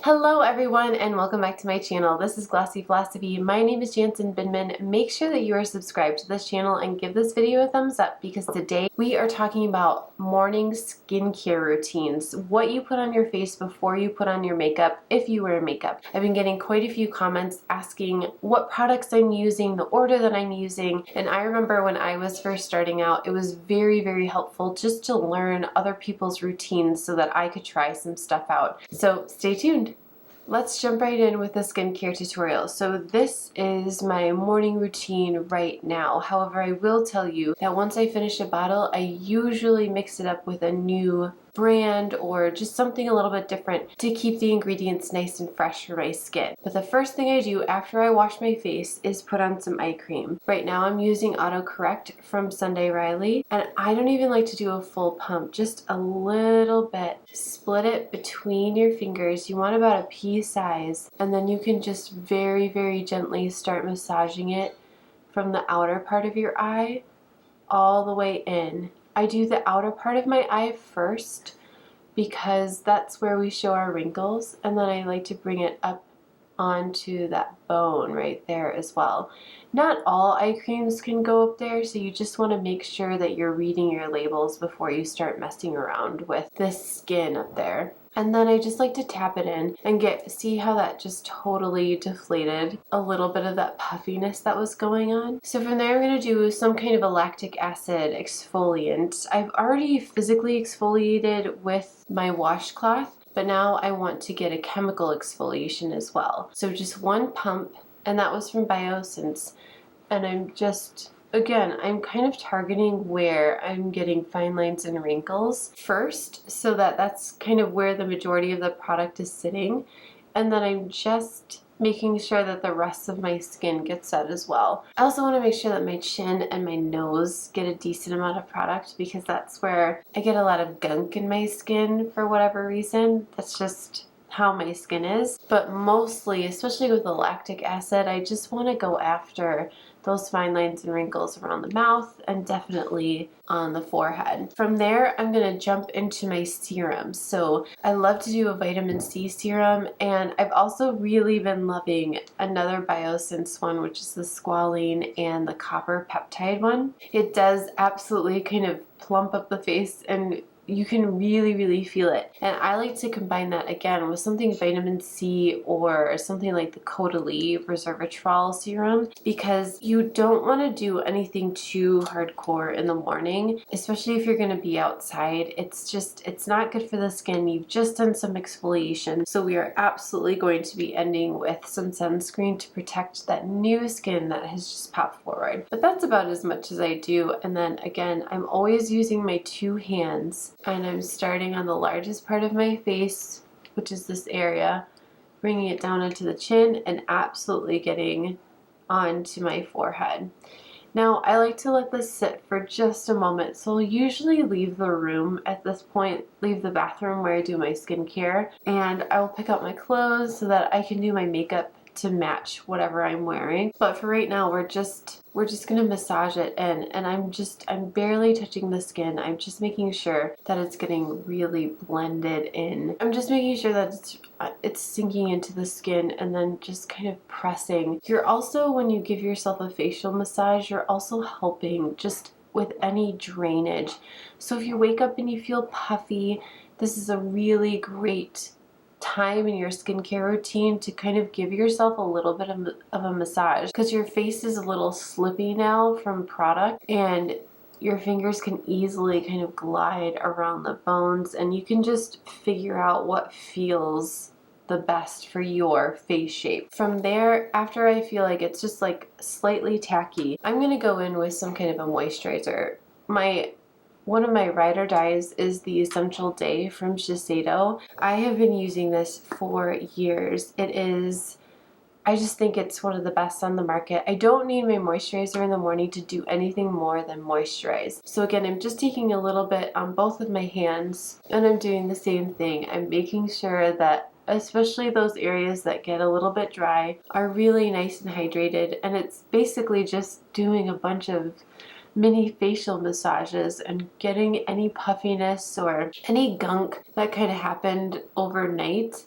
Hello everyone and welcome back to my channel. This is Glossy Philosophy. My name is Jansen Binman. Make sure that you are subscribed to this channel and give this video a thumbs up because today we are talking about morning skincare routines. What you put on your face before you put on your makeup if you wear makeup. I've been getting quite a few comments asking what products I'm using, the order that I'm using, and I remember when I was first starting out, it was very helpful just to learn other people's routines so that I could try some stuff out. So stay tuned. Let's jump right in with the skincare tutorial. So this is my morning routine right now. However, I will tell you that once I finish a bottle, I usually mix it up with a new brand or just something a little bit different to keep the ingredients nice and fresh for my skin. But the first thing I do after I wash my face is put on some eye cream. Right now I'm using Autocorrect from Sunday Riley, and I don't even like to do a full pump, just a little bit. Split it between your fingers. You want about a pea size, and then you can just very gently start massaging it from the outer part of your eye all the way in. I do the outer part of my eye first because that's where we show our wrinkles, and then I like to bring it up onto that bone right there as well. Not all eye creams can go up there, so you just want to make sure that you're reading your labels before you start messing around with this skin up there. And then I just like to tap it in and see how that just totally deflated a little bit of that puffiness that was going on. So from there I'm going to do some kind of a lactic acid exfoliant. I've already physically exfoliated with my washcloth, but now I want to get a chemical exfoliation as well. So just one pump, and that was from Biossance. And I'm just, again, I'm kind of targeting where I'm getting fine lines and wrinkles first, so that that's kind of where the majority of the product is sitting. And then I'm just making sure that the rest of my skin gets that as well. I also want to make sure that my chin and my nose get a decent amount of product because that's where I get a lot of gunk in my skin for whatever reason. That's just how my skin is. But mostly, especially with the lactic acid, I just want to go after those fine lines and wrinkles around the mouth and definitely on the forehead. From there, I'm going to jump into my serums. So I love to do a vitamin C serum, and I've also really been loving another Biossance one, which is the Squalane and the copper peptide one. It does absolutely kind of plump up the face, and you can really feel it. And I like to combine that again with something vitamin C or something like the Caudal Resurfacing serum, because you don't want to do anything too hardcore in the morning, especially if you're going to be outside. It's not good for the skin. You've just done some exfoliation, so we are absolutely going to be ending with some sunscreen to protect that new skin that has just popped forward. But that's about as much as I do. And then again, I'm always using my two hands, and I'm starting on the largest part of my face, which is this area, bringing it down into the chin and absolutely getting onto my forehead. Now, I like to let this sit for just a moment, so I'll usually leave the room at this point, leave the bathroom where I do my skincare, and I will pick up my clothes so that I can do my makeup to match whatever I'm wearing. But for right now, we're just gonna massage it in, and I'm barely touching the skin. I'm just making sure that it's getting really blended in. I'm just making sure that it's sinking into the skin and then just kind of pressing. You're also, when you give yourself a facial massage, you're also helping just with any drainage. So if you wake up and you feel puffy, this is a really great time in your skincare routine to kind of give yourself a little bit of a massage, because your face is a little slippy now from product, and your fingers can easily kind of glide around the bones, and you can just figure out what feels the best for your face shape. From there, after I feel like it's just like slightly tacky, I'm gonna go in with some kind of a moisturizer. One of my ride or dies is the Essential Day from Shiseido. I have been using this for years. I just think it's one of the best on the market. I don't need my moisturizer in the morning to do anything more than moisturize. So again, I'm just taking a little bit on both of my hands, and I'm doing the same thing. I'm making sure that especially those areas that get a little bit dry are really nice and hydrated, and it's basically just doing a bunch of mini facial massages and getting any puffiness or any gunk that kind of happened overnight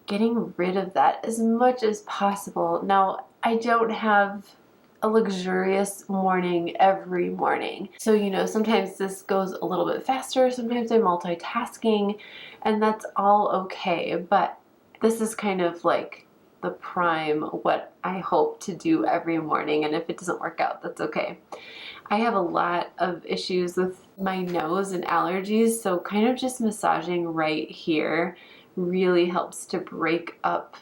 getting rid of that as much as possible. Now, I don't have a luxurious morning every morning. So, you know, sometimes this goes a little bit faster, sometimes I'm multitasking, and that's all okay. But this is kind of like the prime what I hope to do every morning, and if it doesn't work out, that's okay. I have a lot of issues with my nose and allergies, so kind of just massaging right here really helps to break up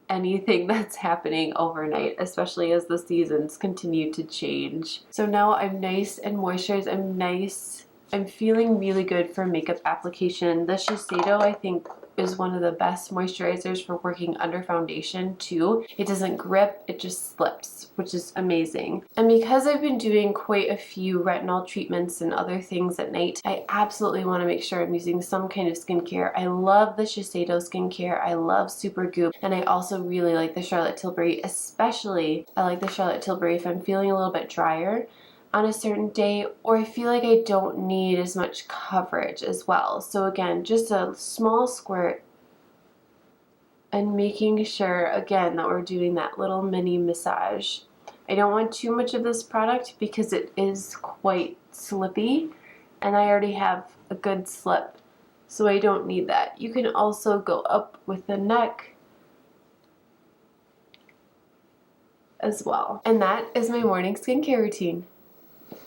anything that's happening overnight, especially as the seasons continue to change. So now I'm nice and moisturized. I'm feeling really good for makeup application. The Shiseido, I think, is one of the best moisturizers for working under foundation too. It doesn't grip, it just slips, which is amazing. And because I've been doing quite a few retinol treatments and other things at night, I absolutely want to make sure I'm using some kind of skincare. I love the Shiseido skincare, I love Supergoop, and I also really like the Charlotte Tilbury. Especially I like the Charlotte Tilbury if I'm feeling a little bit drier on a certain day, or I feel like I don't need as much coverage as well. So again, just a small squirt and making sure again that we're doing that little mini massage. I don't want too much of this product because it is quite slippy and I already have a good slip, so I don't need that. You can also go up with the neck as well. And that is my morning skincare routine.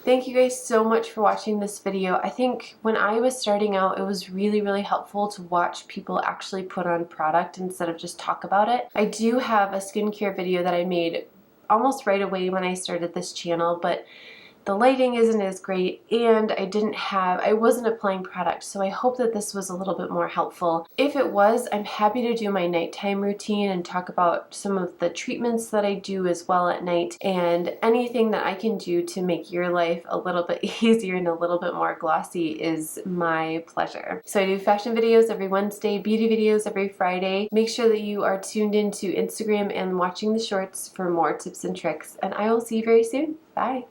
Thank you guys so much for watching this video. I think when I was starting out, it was really helpful to watch people actually put on product instead of just talk about it. I do have a skincare video that I made almost right away when I started this channel, but the lighting isn't as great and I wasn't applying product, so I hope that this was a little bit more helpful. If it was, I'm happy to do my nighttime routine and talk about some of the treatments that I do as well at night, and anything that I can do to make your life a little bit easier and a little bit more glossy is my pleasure. So I do fashion videos every Wednesday, beauty videos every Friday. Make sure that you are tuned into Instagram and watching the shorts for more tips and tricks, and I will see you very soon. Bye!